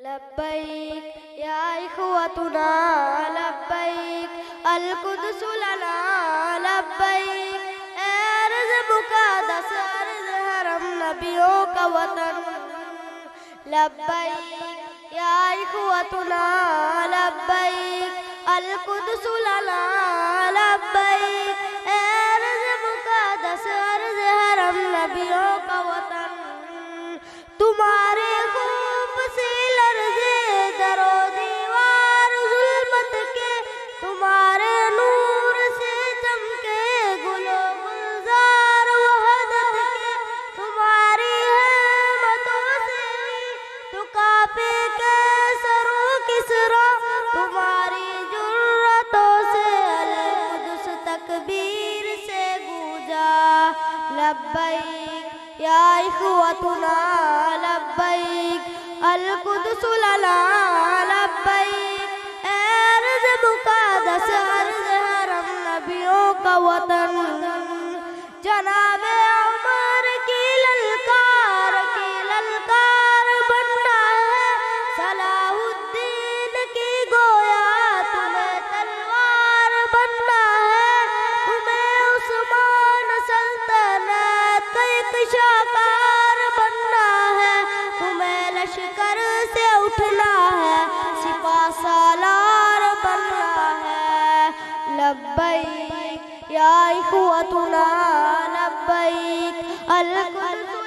لبيك يا إخوتنا لبيك القدس لنا لبيك اے عرض مقدس عرض حرم نبیوں کا وطن لبيك يا إخوتنا لبيك القدس لنا لبيك اے عرض مقدس عرض حرم نبیوں کا وطن تمہارے خوف سے لرزے در و دیوار ظلمت کے تمہارے نور سے چمکے گل و گلزار وحدت کے تمہاری حمدوں سے تو کعبے کے سر و کسرا تمہاری جرأتوں سے القدس تکبیر سے گونجا لبیک یا اخوتنا لبیک القدس لنا لبیک اے عرض مقدس عرض حرم نبیوں کا وطن جناب عمر کی للکار بننا ہے صلاح الدین کی گویا تمہیں تلوار بننا ہے تمہیں عثمان سلطنت کا ایک شاکار بننا ہے تمہیں لشکر سے اٹھنا ہے سپاہ سالار بننا ہے لبیک یا اخوتنا لبیک القدس